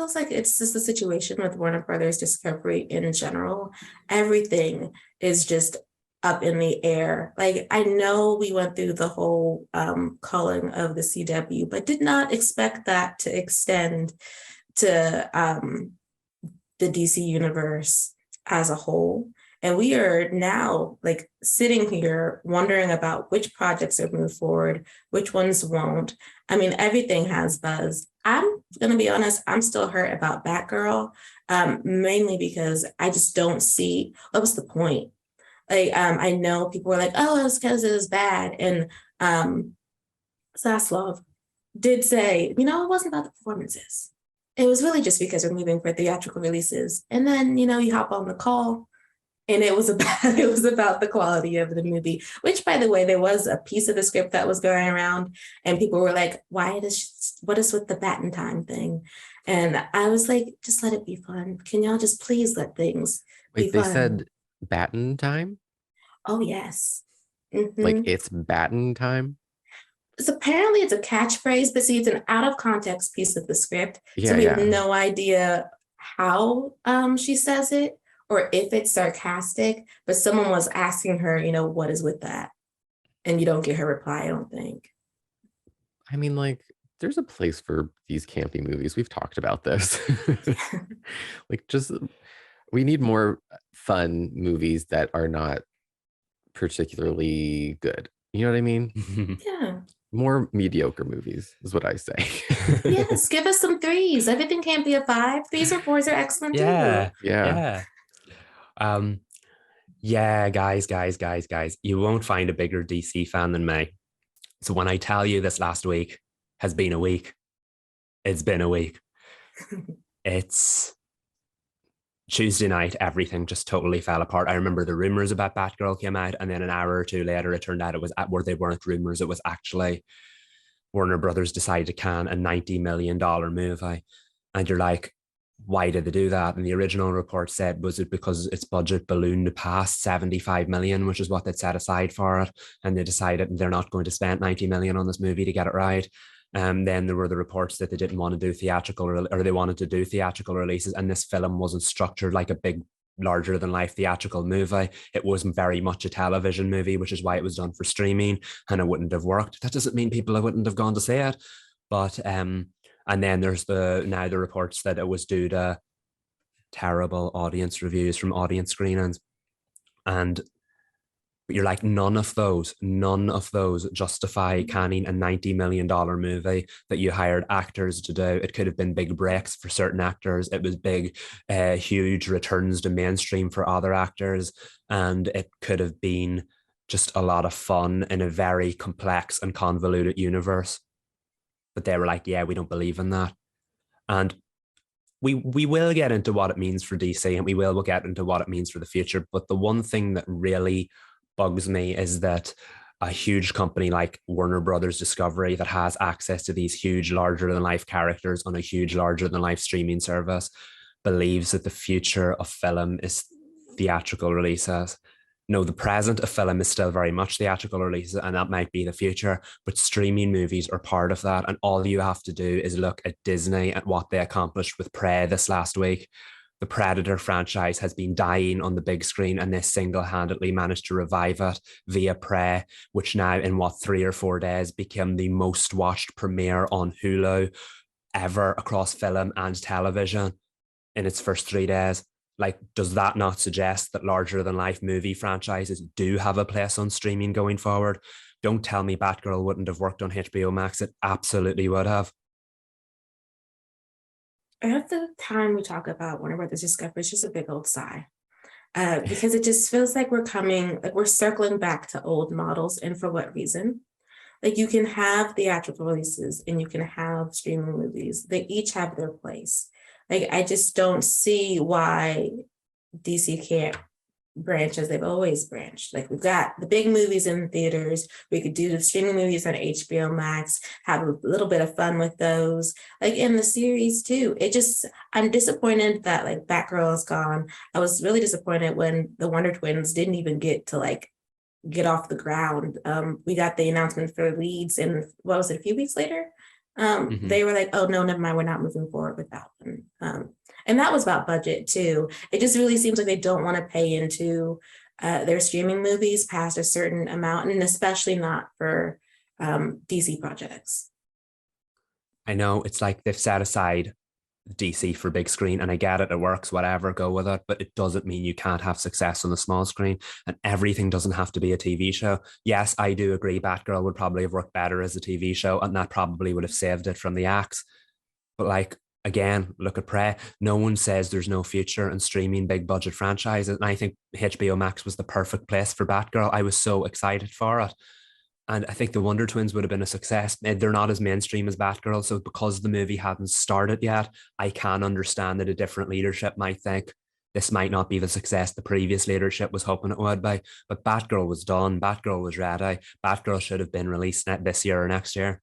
feels like it's just a situation with Warner Brothers Discovery in general. Everything is just up in the air. Like, I know we went through the whole culling of the CW, but did not expect that to extend to the DC universe as a whole. And we are now like sitting here wondering about which projects are moved forward, which ones won't. I mean, everything has buzz. I'm going to be honest, I'm still hurt about Batgirl, mainly because I just don't see what was the point. Like, I know people were like, oh, it's because it was bad. And Zaslav did say, it wasn't about the performances. It was really just because we're moving for theatrical releases. And then, you hop on the call and it was about the quality of the movie, which, by the way, there was a piece of the script that was going around and people were like, what is with the Batten time thing? And I was like, just let it be fun. Can y'all just please let things be fun? They said Batten time? Oh, yes. Like it's Batten time? So apparently it's a catchphrase, but see, it's an out of context piece of the script. Yeah, so we have yeah. no idea how she says it or if it's sarcastic, but someone was asking her, what is with that? And you don't get her reply, I don't think. I mean, like, there's a place for these campy movies. We've talked about this. Like, just we need more fun movies that are not particularly good. You know what I mean? Yeah. More mediocre movies is what I say. Yes, give us some threes. Everything can't be a 5. 3s or 4s are excellent too. Yeah. Yeah. Yeah, guys, you won't find a bigger DC fan than me. So when I tell you this last week has been a week, it's been a week. It's Tuesday night, everything just totally fell apart. I remember the rumors about Batgirl came out, and then an hour or two later, it turned out it was where they weren't rumors. It was actually Warner Brothers decided to can a $90 million movie. And you're like, why did they do that? And the original report said, was it because its budget ballooned past 75 million, which is what they'd set aside for it. And they decided they're not going to spend 90 million on this movie to get it right. Then there were the reports that they didn't want to do theatrical, or they wanted to do theatrical releases, and this film wasn't structured like a big, larger than life theatrical movie. It wasn't very much a television movie, which is why it was done for streaming, and it wouldn't have worked. That doesn't mean people wouldn't have gone to see it, but and then there's the reports that it was due to terrible audience reviews from audience screenings, and you're like, none of those justify canning a $90 million movie that you hired actors to do. It could have been big breaks for certain actors. It was big, huge returns to mainstream for other actors. And it could have been just a lot of fun in a very complex and convoluted universe. But they were like, yeah, we don't believe in that. And we will get into what it means for DC, and we will get into what it means for the future. But the one thing that really bugs me is that a huge company like Warner Brothers Discovery, that has access to these huge, larger than life characters on a huge, larger than life streaming service, believes that the future of film is theatrical releases. No, the present of film is still very much theatrical releases, and that might be the future, but streaming movies are part of that. And all you have to do is look at Disney and what they accomplished with Prey this last week. The Predator franchise has been dying on the big screen, and they single-handedly managed to revive it via Prey, which now in 3 or 4 days became the most watched premiere on Hulu ever across film and television in its first 3 days. Like, does that not suggest that larger than life movie franchises do have a place on streaming going forward? Don't tell me Batgirl wouldn't have worked on HBO Max. It absolutely would have. Every time we talk about Warner Brothers Discovery, it's just a big old sigh. Because it just feels like we're circling back to old models. And for what reason? Like, you can have theatrical releases and you can have streaming movies. They each have their place. Like, I just don't see why DC can't branch as they've always branched. Like, we've got the big movies in theaters. We could do the streaming movies on HBO Max, have a little bit of fun with those. Like, in the series too. I'm disappointed that like Batgirl is gone. I was really disappointed when the Wonder Twins didn't even get to get off the ground. We got the announcement for leads, and what was it, a few weeks later? They were like, oh no, never mind, we're not moving forward with that one. And that was about budget too. It just really seems like they don't want to pay into their streaming movies past a certain amount, and especially not for DC projects. I know it's like they've set aside DC for big screen, and I get it, it works, whatever, go with it, but it doesn't mean you can't have success on the small screen, and everything doesn't have to be a TV show. Yes, I do agree Batgirl would probably have worked better as a TV show, and that probably would have saved it from the axe. But like, again, look at Prey. No one says there's no future in streaming big budget franchises, and I think HBO Max was the perfect place for Batgirl. I was so excited for it. And I think the Wonder Twins would have been a success. They're not as mainstream as Batgirl. So because the movie hadn't started yet, I can understand that a different leadership might think this might not be the success the previous leadership was hoping it would be. But Batgirl was done. Batgirl was ready. Batgirl should have been released this year or next year.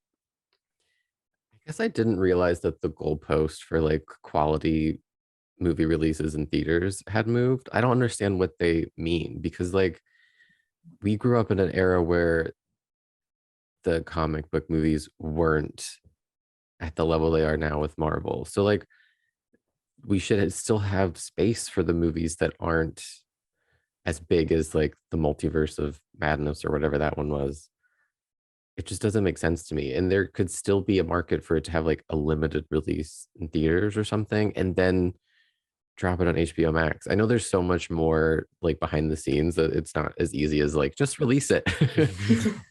I guess I didn't realize that the goalpost for like quality movie releases in theaters had moved. I don't understand what they mean, because like we grew up in an era where the comic book movies weren't at the level they are now with Marvel. So like we should still have space for the movies that aren't as big as like the Multiverse of Madness or whatever that one was. It just doesn't make sense to me. And there could still be a market for it to have like a limited release in theaters or something, and then drop it on HBO Max. I know there's so much more like behind the scenes that it's not as easy as like just release it.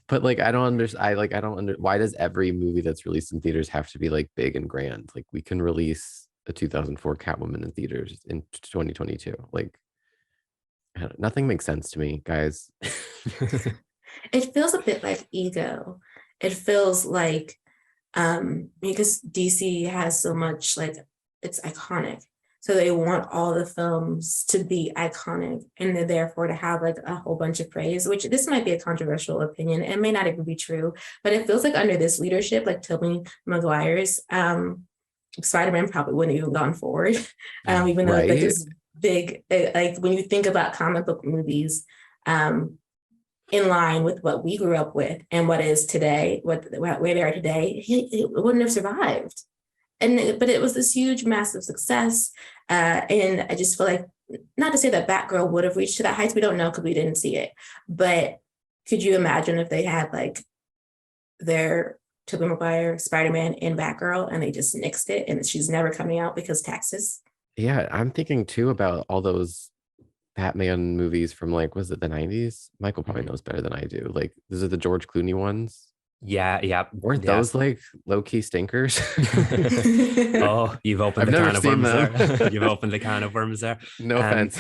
But like I don't understand. Why does every movie that's released in theaters have to be like big and grand? Like we can release a 2004 Catwoman in theaters in 2022. Like nothing makes sense to me, guys. It feels a bit like ego. It feels like because DC has so much, like, it's iconic. So they want all the films to be iconic, and they're therefore to have like a whole bunch of praise, which this might be a controversial opinion. It may not even be true, but it feels like under this leadership, like Tobey Maguire's Spider-Man probably wouldn't have even gone forward. Even though Right. like this big, like when you think about comic book movies, in line with what we grew up with and what is today, where they are today, it wouldn't have survived. But it was this huge, massive success. And I just feel like, not to say that Batgirl would have reached to that heights, we don't know because we didn't see it. But could you imagine if they had like their Tobey Maguire, Spider-Man, and Batgirl, and they just nixed it and she's never coming out because taxes? Yeah, I'm thinking too about all those Batman movies from like, was it the 90s? Michael probably knows better than I do. Like, those are the George Clooney ones. Yeah. Weren't those like low-key stinkers? Oh, you've opened I've the never can of seen worms them. there. You've opened the can of worms there. No offense.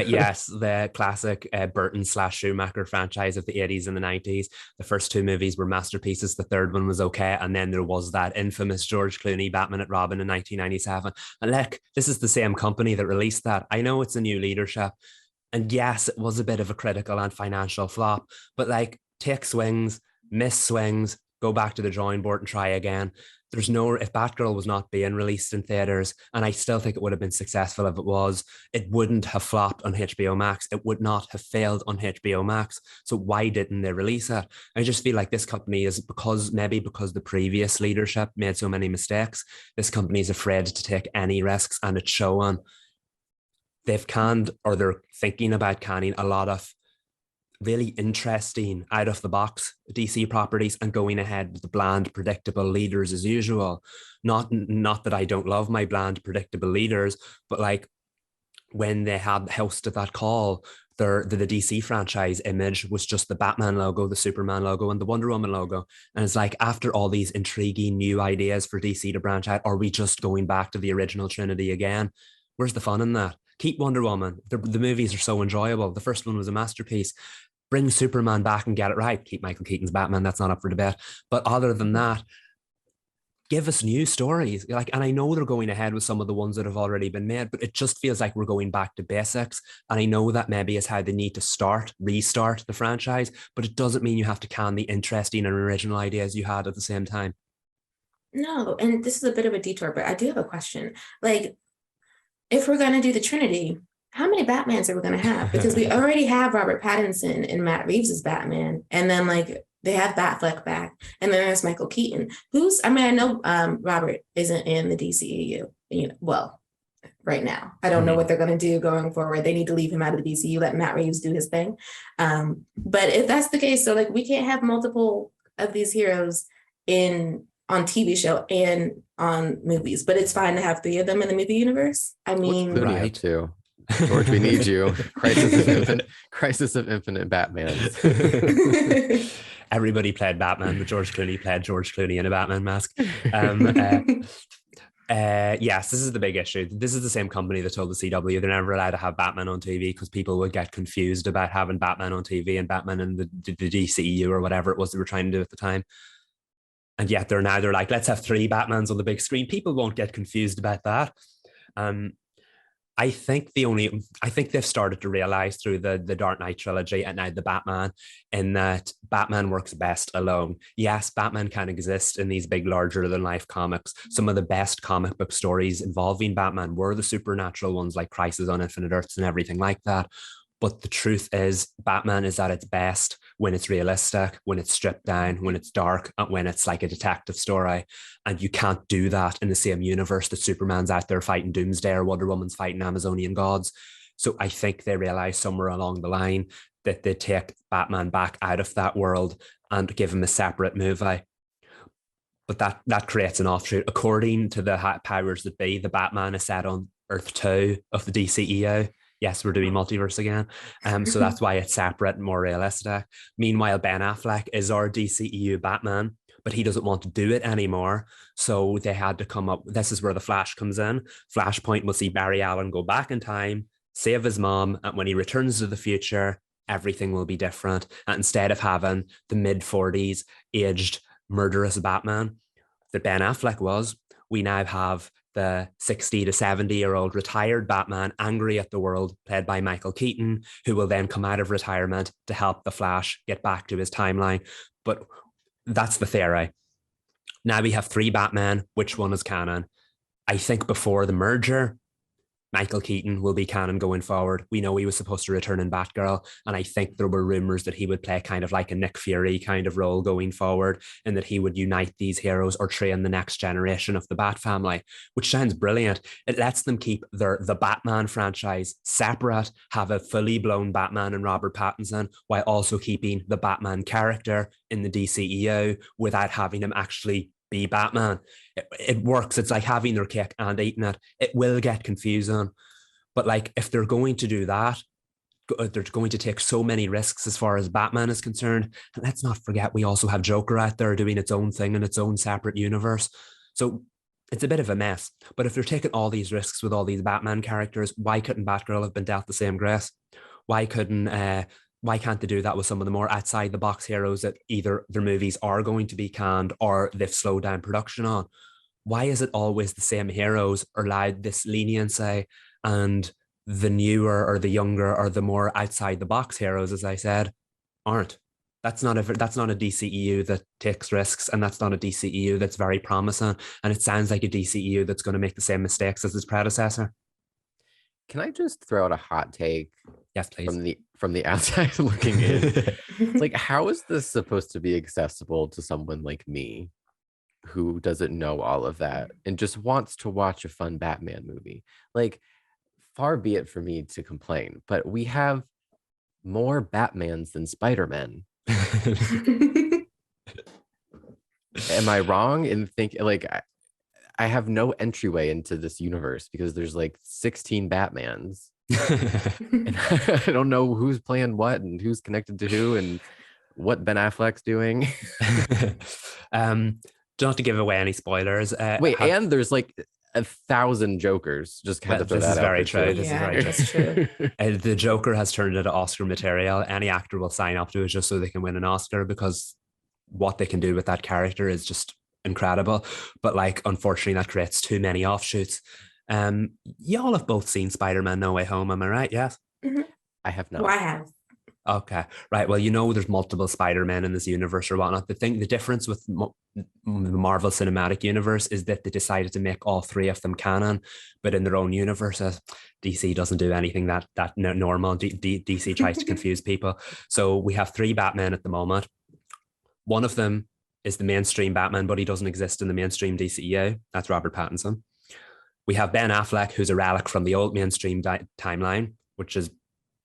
Yes, the classic Burton/Schumacher franchise of the 80s and the 90s. The first two movies were masterpieces. The third one was okay. And then there was that infamous George Clooney Batman at Robin in 1997. And look, this is the same company that released that. I know it's a new leadership. And yes, it was a bit of a critical and financial flop. But like, take swings, miss swings, go back to the drawing board and try again. There's no, if Batgirl was not being released in theaters, and I still think it would have been successful if it was, it wouldn't have flopped on HBO Max. It would not have failed on HBO Max. So why didn't they release it? I just feel like this company is, because the previous leadership made so many mistakes, this company is afraid to take any risks, and it's showing. They've canned, or they're thinking about canning, a lot of really interesting out of the box DC properties and going ahead with the bland, predictable leaders as usual. Not that I don't love my bland, predictable leaders, but like when they had hosted that call, the DC franchise image was just the Batman logo, the Superman logo, and the Wonder Woman logo. And it's like, after all these intriguing new ideas for DC to branch out, are we just going back to the original Trinity again? Where's the fun in that? Keep Wonder Woman. The movies are so enjoyable. The first one was a masterpiece. Bring Superman back and get it right. Keep Michael Keaton's Batman. That's not up for debate. But other than that, give us new stories. Like, and I know they're going ahead with some of the ones that have already been made, but it just feels like we're going back to basics. And I know that maybe is how they need to restart the franchise, but it doesn't mean you have to can the interesting and original ideas you had at the same time. No, and this is a bit of a detour, but I do have a question. Like, if we're going to do the Trinity, how many Batmans are we going to have? Because we already have Robert Pattinson and Matt Reeves as Batman. And then like they have Batfleck back. And then there's Michael Keaton. I know Robert isn't in the DCEU. well, right now. I don't know what they're going to do going forward. They need to leave him out of the DCU, let Matt Reeves do his thing. But if that's the case, so like we can't have multiple of these heroes on TV show and on movies, but it's fine to have 3 of them in the movie universe. I mean, What's Clooney up to? George, we need you. Crisis of Infinite Batman. Everybody played Batman, but George Clooney played George Clooney in a Batman mask. Yes, this is the big issue. This is the same company that told the CW they're never allowed to have Batman on TV because people would get confused about having Batman on TV and Batman in the DCEU or whatever it was they were trying to do at the time. And yet they're like, let's have 3 Batmans on the big screen. People won't get confused about that. I think they've started to realize through the Dark Knight trilogy and now the Batman, in that Batman works best alone. Yes, Batman can exist in these big, larger than life comics. Some of the best comic book stories involving Batman were the supernatural ones like Crisis on Infinite Earths and everything like that. But the truth is, Batman is at its best when it's realistic, when it's stripped down, when it's dark, and when it's like a detective story. And you can't do that in the same universe that Superman's out there fighting Doomsday or Wonder Woman's fighting Amazonian gods. So I think they realized somewhere along the line that they take Batman back out of that world and give him a separate movie. But that creates an offshoot. According to the powers that be, the Batman is set on Earth 2 of the DCEU. Yes, we're doing multiverse again. So that's why it's separate and more realistic. Meanwhile, Ben Affleck is our DCEU Batman, but he doesn't want to do it anymore. So they had to come up. This is where the Flash comes in. Flashpoint will see Barry Allen go back in time, save his mom, and when he returns to the future, everything will be different. And instead of having the mid-40s aged murderous Batman that Ben Affleck was, we now have the 60 to 70-year-old retired Batman, angry at the world, played by Michael Keaton, who will then come out of retirement to help the Flash get back to his timeline. But that's the theory. Now we have 3 Batman. Which one is canon? I think before the merger, Michael Keaton will be canon going forward. We know he was supposed to return in Batgirl, and I think there were rumors that he would play kind of like a Nick Fury kind of role going forward, and that he would unite these heroes or train the next generation of the Bat family, which sounds brilliant. It lets them keep the Batman franchise separate, have a fully blown Batman and Robert Pattinson, while also keeping the Batman character in the DCEU without having him actually be Batman. It works. It's like having their cake and eating it. It will get confusing, but like if they're going to do that, they're going to take so many risks as far as Batman is concerned. And let's not forget, we also have Joker out there doing its own thing in its own separate universe. So it's a bit of a mess. But if they're taking all these risks with all these Batman characters, why couldn't Batgirl have been dealt the same grace? Why can't they do that with some of the more outside the box heroes that either their movies are going to be canned or they've slowed down production on? Why is it always the same heroes are allowed this leniency, and the newer or the younger or the more outside the box heroes, as I said, aren't? That's not a DCEU that takes risks, and that's not a DCEU that's very promising. And it sounds like a DCEU that's going to make the same mistakes as its predecessor. Can I just throw out a hot take? Yes, please. From the outside looking in. Like, how is this supposed to be accessible to someone like me who doesn't know all of that and just wants to watch a fun Batman movie? Like, far be it for me to complain, but we have more Batmans than Spider-Man. Am I wrong in thinking, like, I have no entryway into this universe because there's like 16 Batmans. And I don't know who's playing what and who's connected to who and what Ben Affleck's doing. Don't have to give away any spoilers. And there's like 1,000 Jokers. Just kind of throw that out. This is very true. The Joker has turned into Oscar material. Any actor will sign up to it just so they can win an Oscar, because what they can do with that character is just incredible. But like, unfortunately, that creates too many offshoots. Y'all have both seen Spider-Man No Way Home, am I right? Yes. Mm-hmm. I have not. Well, I have. Okay, right. Well, there's multiple Spider-Men in this universe or whatnot. The difference with the Marvel Cinematic Universe is that they decided to make all 3 of them canon, but in their own universes. DC doesn't do anything that normal. DC tries to confuse people. So we have 3 Batmen at the moment. One of them is the mainstream Batman, but he doesn't exist in the mainstream DCEU. That's Robert Pattinson. We have Ben Affleck, who's a relic from the old mainstream timeline, which is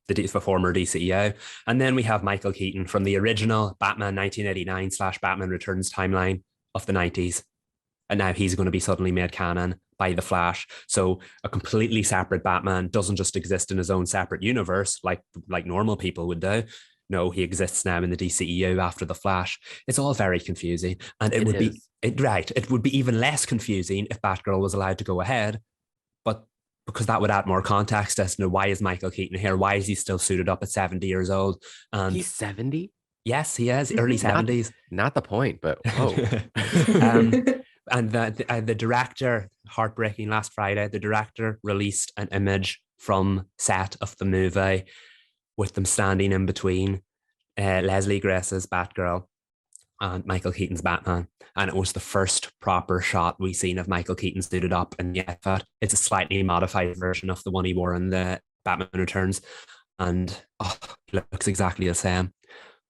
the former DCEO. And then we have Michael Keaton from the original Batman 1989 / Batman Returns timeline of the 90s. And now he's going to be suddenly made canon by The Flash. So a completely separate Batman doesn't just exist in his own separate universe like normal people would do. No, he exists now in the DCEU after The Flash. It's all very confusing. And it would be even less confusing if Batgirl was allowed to go ahead. But because that would add more context as to why is Michael Keaton here? Why is he still suited up at 70 years old? And he's 70? Yes, he is. Early 70s. Not the point, but whoa. And the director, heartbreaking last Friday, the director released an image from set of the movie with them standing in between Leslie Grace's Batgirl and Michael Keaton's Batman. And it was the first proper shot we've seen of Michael Keaton suited up in the effort. It's a slightly modified version of the one he wore in the Batman Returns. And it looks exactly the same.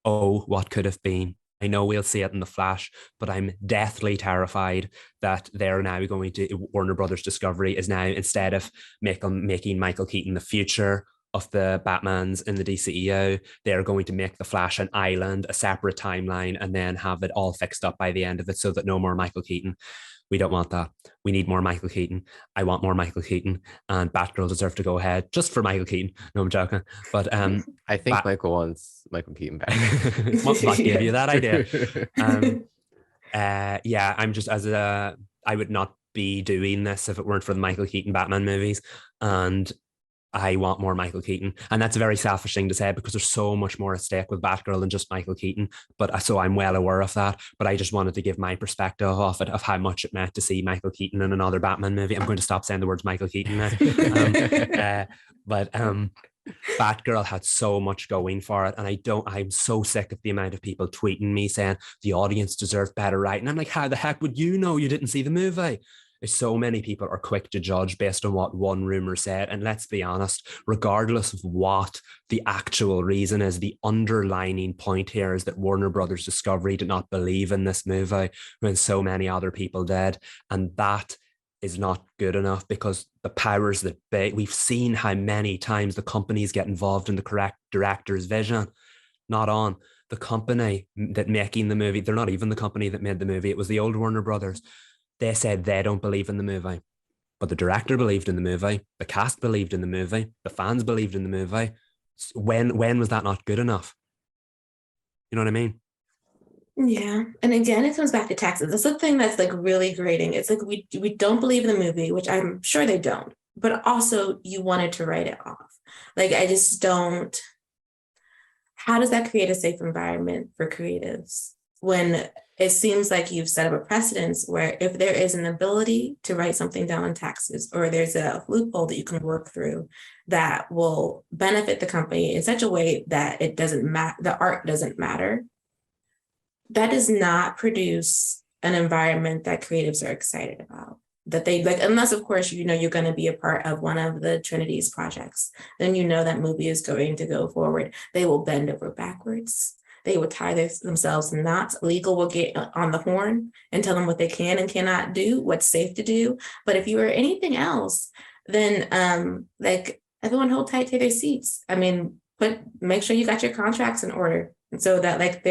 Oh, what could have been? I know we'll see it in The Flash, but I'm deathly terrified that they're now going to, Warner Brothers Discovery is now, instead of making Michael Keaton the future of the Batmans in the DCEO, they're going to make The Flash an island, a separate timeline, and then have it all fixed up by the end of it so that no more Michael Keaton. We don't want that. We need more Michael Keaton. I want more Michael Keaton, and Batgirl deserves to go ahead just for Michael Keaton. No, I'm joking. But I think Michael wants Michael Keaton back. What gave you that idea? Yeah, I'm just I would not be doing this if it weren't for the Michael Keaton Batman movies, and I want more Michael Keaton. And that's a very selfish thing to say because there's so much more at stake with Batgirl than just Michael Keaton. But so I'm well aware of that. But I just wanted to give my perspective of it, of how much it meant to see Michael Keaton in another Batman movie. I'm going to stop saying the words Michael Keaton now. But Batgirl had so much going for it. And I'm so sick of the amount of people tweeting me saying the audience deserved better writing. I'm like, how the heck would you know you didn't see the movie? So many people are quick to judge based on what one rumor said. And let's be honest, regardless of what the actual reason is, the underlining point here is that Warner Brothers Discovery did not believe in this movie when so many other people did. And that is not good enough because the powers that be, we've seen how many times the companies get involved in the correct director's vision. Not on the company that making the movie. They're not even the company that made the movie. It was the old Warner Brothers. They said they don't believe in the movie, but the director believed in the movie. The cast believed in the movie. The fans believed in the movie. When was that not good enough? You know what I mean? Yeah. And again, it comes back to taxes. That's the thing that's like really grating. It's like we don't believe in the movie, which I'm sure they don't, but also you wanted to write it off. Like, I just don't. How does that create a safe environment for creatives when it seems like you've set up a precedence where if there is an ability to write something down on taxes, or there's a loophole that you can work through that will benefit the company in such a way that it doesn't matter, the art doesn't matter, that does not produce an environment that creatives are excited about. That they like, unless of course you know you're going to be a part of one of the Trinity's projects, then you know that movie is going to go forward. They will bend over backwards. They will tie themselves in knots. Legal will get on the horn and tell them what they can and cannot do, what's safe to do. But if you are anything else, then like everyone hold tight to their seats. I mean, but make sure you got your contracts in order. And so that like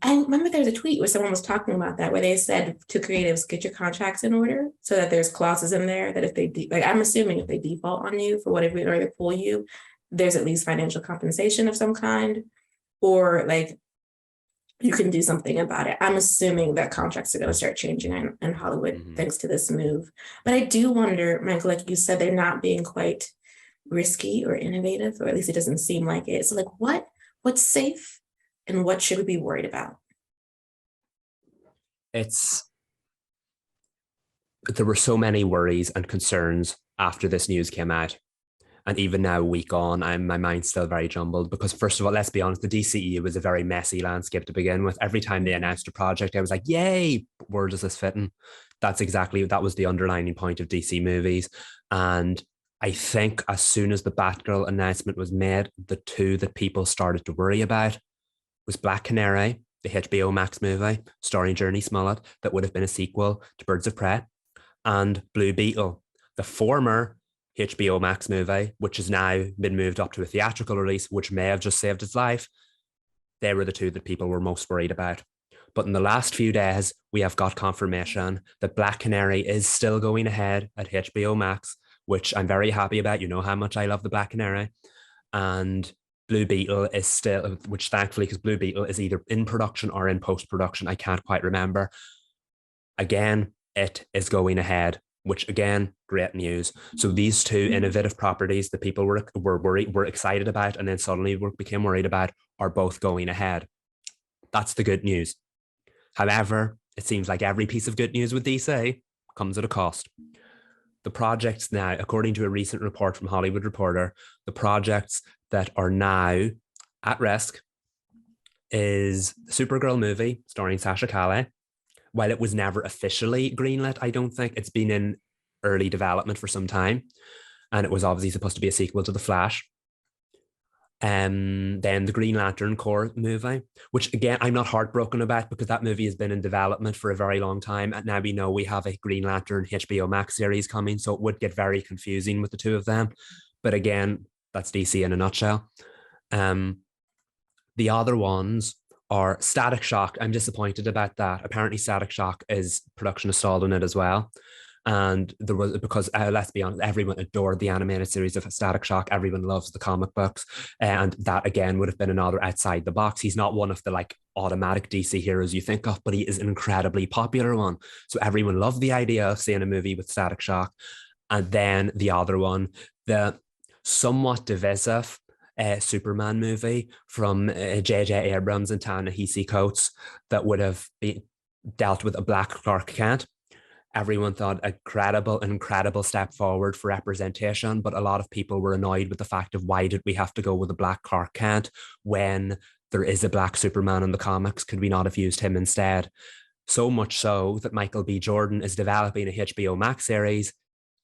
I remember there was a tweet where someone was talking about that, where they said to creatives, get your contracts in order so that there's clauses in there that if they, I'm assuming if they default on you for whatever in order to pull you, there's at least financial compensation of some kind, or like you can do something about it. I'm assuming that contracts are going to start changing in Hollywood thanks to this move. But I do wonder, Michael, like you said, they're not being quite risky or innovative, or at least it doesn't seem like it. So like what's safe? And what should we be worried about? There were so many worries and concerns after this news came out. And even now, a week on, my mind's still very jumbled because, first of all, let's be honest, the DCEU was a very messy landscape to begin with. Every time they announced a project, I was like, yay, where does this fit in? That was the underlining point of DC movies. And I think as soon as the Batgirl announcement was made, the two that people started to worry about was Black Canary, the HBO Max movie starring Journey Smollett that would have been a sequel to Birds of Prey, and Blue Beetle, The former HBO Max movie, which has now been moved up to a theatrical release, which may have just saved its life, they were the two that people were most worried about. But in the last few days, we have got confirmation that Black Canary is still going ahead at HBO Max, which I'm very happy about. You know how much I love the Black Canary. And Blue Beetle is still, which thankfully, because Blue Beetle is either in production or in post-production, I can't quite remember. Again, it is going ahead, which again, great news. So these two innovative properties that people were excited about and then suddenly became worried about are both going ahead. That's the good news. However, it seems like every piece of good news with DC comes at a cost. The projects now, according to a recent report from Hollywood Reporter, the projects that are now at risk is the Supergirl movie starring Sasha Calle. While it was never officially greenlit, I don't think it's been in early development for some time. And it was obviously supposed to be a sequel to The Flash. Then the Green Lantern Corps movie, which again, I'm not heartbroken about because that movie has been in development for a very long time. And now we know we have a Green Lantern HBO Max series coming. So it would get very confusing with the two of them. But again, that's DC in a nutshell. The other ones are Static Shock. I'm disappointed about that. Apparently Static Shock is production is stalled on it as well. And there was, because let's be honest, everyone adored the animated series of Static Shock. Everyone loves the comic books. And that again would have been another outside the box. He's not one of the like automatic DC heroes you think of, but he is an incredibly popular one. So everyone loved the idea of seeing a movie with Static Shock. And then the other one, the somewhat divisive Superman movie from J.J. Abrams and Ta-Nehisi Coates that would have dealt with a Black Clark Kent. Everyone thought an incredible step forward for representation, but a lot of people were annoyed with the fact of why did we have to go with a Black Clark Kent when there is a Black Superman in the comics? Could we not have used him instead? So much so that Michael B. Jordan is developing a HBO Max series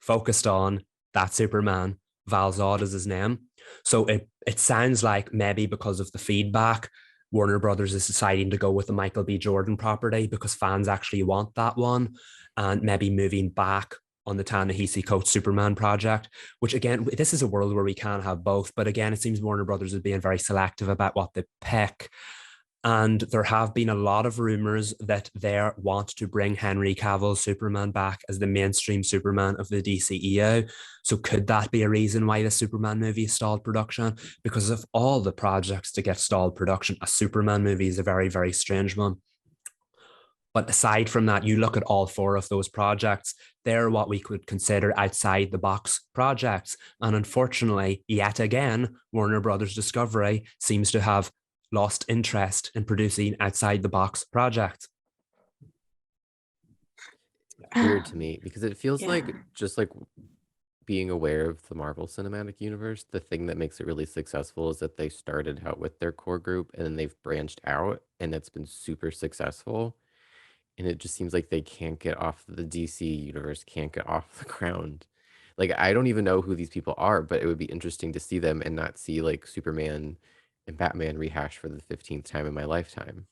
focused on that Superman. Val Zod is his name. So it sounds like maybe because of the feedback, Warner Brothers is deciding to go with the Michael B. Jordan property because fans actually want that one, and maybe moving back on the Ta-Nehisi Coates Superman project, which again, this is a world where we can have both. But again, it seems Warner Brothers is being very selective about what they pick. And there have been a lot of rumors that they want to bring Henry Cavill's Superman back as the mainstream Superman of the DCEU. So could that be a reason why the Superman movie stalled production? Because of all the projects to get stalled production, a Superman movie is a very, very strange one. But aside from that, you look at all four of those projects, they're what we could consider outside the box projects. And unfortunately, yet again, Warner Brothers Discovery seems to have lost interest in producing outside the box projects. Weird to me because it feels like just like being aware of the Marvel Cinematic Universe, the thing that makes it really successful is that they started out with their core group and then they've branched out and it's been super successful. And it just seems like they can't get off the DC universe, can't get off the ground. Like, I don't even know who these people are, but it would be interesting to see them and not see like Superman and Batman rehash for the 15th time in my lifetime.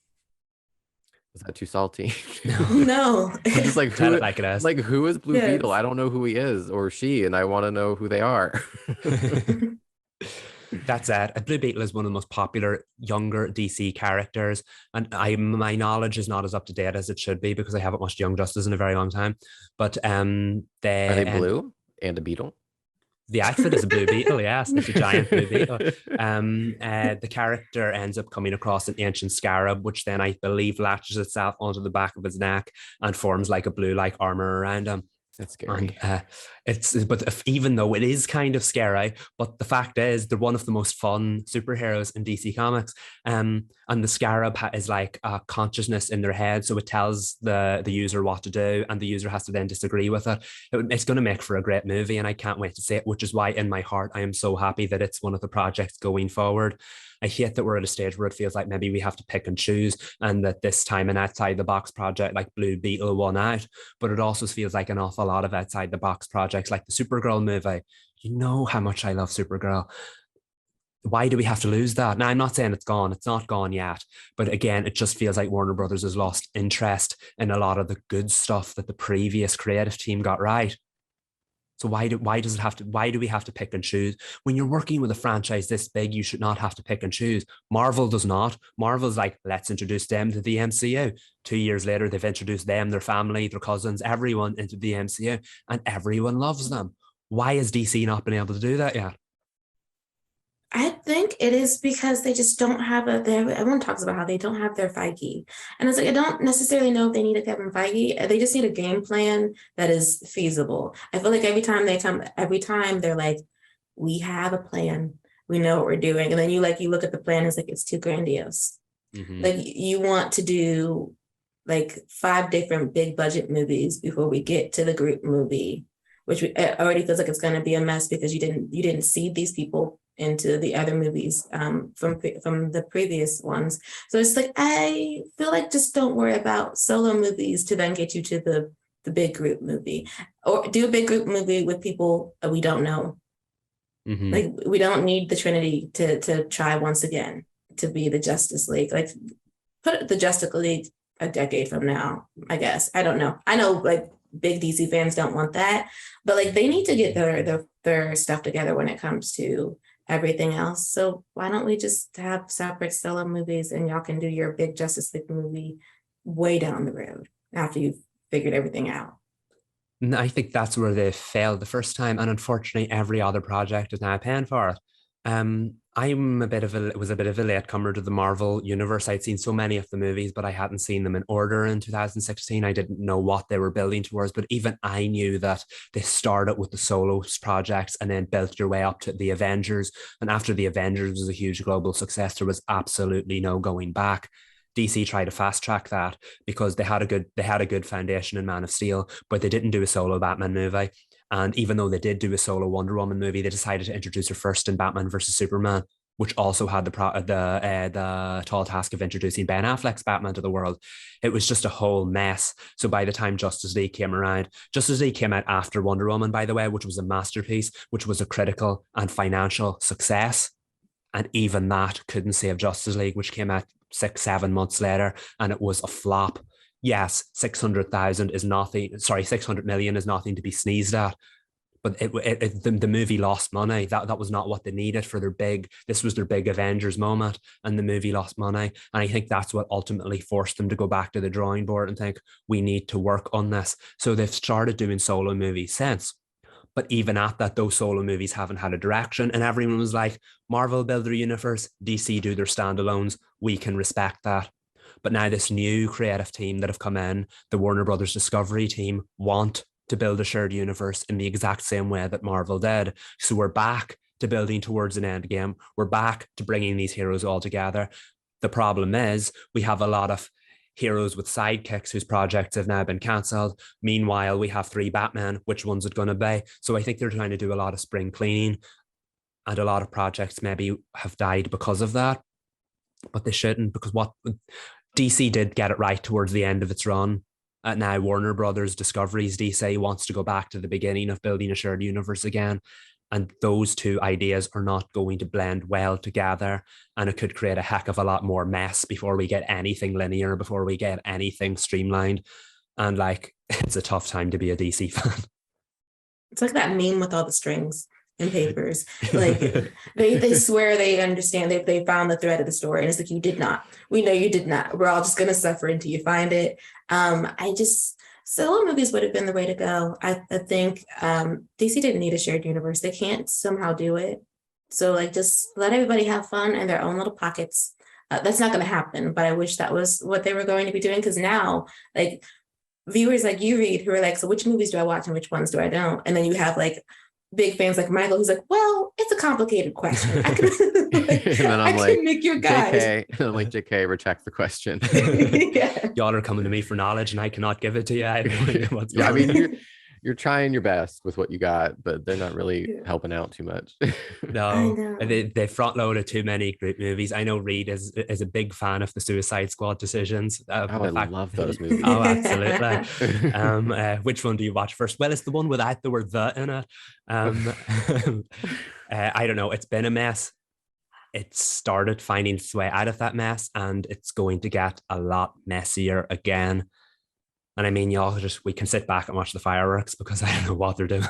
Is that too salty? No. I'm just like, Tell it like it is. like, who is Blue Yes. Beetle? I don't know who he is or she, and I want to know who they are. That's it. Blue Beetle is one of the most popular younger DC characters, and my knowledge is not as up to date as it should be because I haven't watched Young Justice in a very long time. But Are they blue and a beetle? The outfit is a blue beetle, yes. It's a giant blue beetle. The character ends up coming across an ancient scarab, which then I believe latches itself onto the back of his neck and forms like a blue-like armor around him. That's scary. And even though it is kind of scary, but the fact is they're one of the most fun superheroes in DC Comics. And the Scarab is like a consciousness in their head, so it tells the user what to do, and the user has to then disagree with it. It's going to make for a great movie, and I can't wait to see it. Which is why, in my heart, I am so happy that it's one of the projects going forward. I hate that we're at a stage where it feels like maybe we have to pick and choose, and that this time an outside the box project like Blue Beetle won out. But it also feels like an awful lot of outside the box projects like the Supergirl movie. You know how much I love Supergirl. Why do we have to lose that? Now, I'm not saying it's gone. It's not gone yet. But again, it just feels like Warner Brothers has lost interest in a lot of the good stuff that the previous creative team got right. So why do we have to pick and choose? When you're working with a franchise this big, you should not have to pick and choose. Marvel does not. Marvel's like, let's introduce them to the MCU. 2 years later, they've introduced them, their family, their cousins, everyone into the MCU, and everyone loves them. Why has DC not been able to do that yet? I think it is because they just don't have everyone talks about how they don't have their Feige. And it's like, I don't necessarily know if they need a Kevin Feige. They just need a game plan that is feasible. I feel like every time they're like, we have a plan. We know what we're doing. And then you look at the plan, it's like, it's too grandiose. Mm-hmm. Like you want to do like 5 different big budget movies before we get to the group movie, which it already feels like it's going to be a mess because you didn't seed these people into the other movies from the previous ones. So it's like, I feel like just don't worry about solo movies to then get you to the big group movie, or do a big group movie with people we don't know. Mm-hmm. Like we don't need the Trinity to try once again to be the Justice League. Like put the Justice League a decade from now, I guess. I don't know. I know like big DC fans don't want that, but like they need to get their stuff together when it comes to everything else. So why don't we just have separate solo movies and y'all can do your big Justice League movie way down the road after you've figured everything out? And I think that's where they failed the first time, and unfortunately, every other project is now paying for it. I'm was a bit of a latecomer to the Marvel universe. I'd seen so many of the movies, but I hadn't seen them in order in 2016. I didn't know what they were building towards, but even I knew that they started with the solo projects and then built your way up to the Avengers. And after the Avengers was a huge global success, there was absolutely no going back. DC tried to fast track that because they had a good foundation in Man of Steel, but they didn't do a solo Batman movie. And even though they did do a solo Wonder Woman movie, they decided to introduce her first in Batman versus Superman, which also had the tall task of introducing Ben Affleck's Batman to the world. It was just a whole mess. So by the time Justice League came around, Justice League came out after Wonder Woman, by the way, which was a masterpiece, which was a critical and financial success. And even that couldn't save Justice League, which came out 6-7 months later, and it was a flop. Yes, 600,000 is nothing. Sorry, 600 million is nothing to be sneezed at. But the movie lost money. That was not what they needed for this was their big Avengers moment, and the movie lost money. And I think that's what ultimately forced them to go back to the drawing board and think, we need to work on this. So they've started doing solo movies since. But even at that, those solo movies haven't had a direction. And everyone was like, Marvel build their universe, DC do their standalones. We can respect that. But now this new creative team that have come in, the Warner Brothers Discovery team, want to build a shared universe in the exact same way that Marvel did. So we're back to building towards an end game. We're back to bringing these heroes all together. The problem is we have a lot of heroes with sidekicks whose projects have now been cancelled. Meanwhile, we have 3 Batman. Which one's it going to be? So I think they're trying to do a lot of spring cleaning, and a lot of projects maybe have died because of that. But they shouldn't, because what DC did get it right towards the end of its run. Now Warner Brothers Discovery's DC wants to go back to the beginning of building a shared universe again. And those two ideas are not going to blend well together. And it could create a heck of a lot more mess before we get anything linear, before we get anything streamlined. And like, it's a tough time to be a DC fan. It's like that meme with all the strings and papers. Like they swear they understand, they found the thread of the story, and it's like, you did not. We know you did not. We're all just gonna suffer until you find it. Solo movies would have been the way to go. I think DC didn't need a shared universe. They can't somehow do it. So like, just let everybody have fun in their own little pockets. That's not going to happen, but I wish that was what they were going to be doing, because now like viewers like you, Reed, who are like, so which movies do I watch and which ones do I don't? And then you have like big fans like Michael, who's like, well, it's a complicated question. I can, like, and then I'm like, make your guide. JK, and I'm like, JK, retract the question. Yeah. Y'all are coming to me for knowledge, and I cannot give it to you. I mean, you're trying your best with what you got, but they're not really helping out too much. No, they front loaded too many great movies. I know Reed is a big fan of the Suicide Squad decisions. I love those movies. Oh, absolutely. Which one do you watch first? Well, it's the one without the word "the" in it. I don't know. It's been a mess. It started finding its way out of that mess, and it's going to get a lot messier again. And I mean, we can sit back and watch the fireworks, because I don't know what they're doing.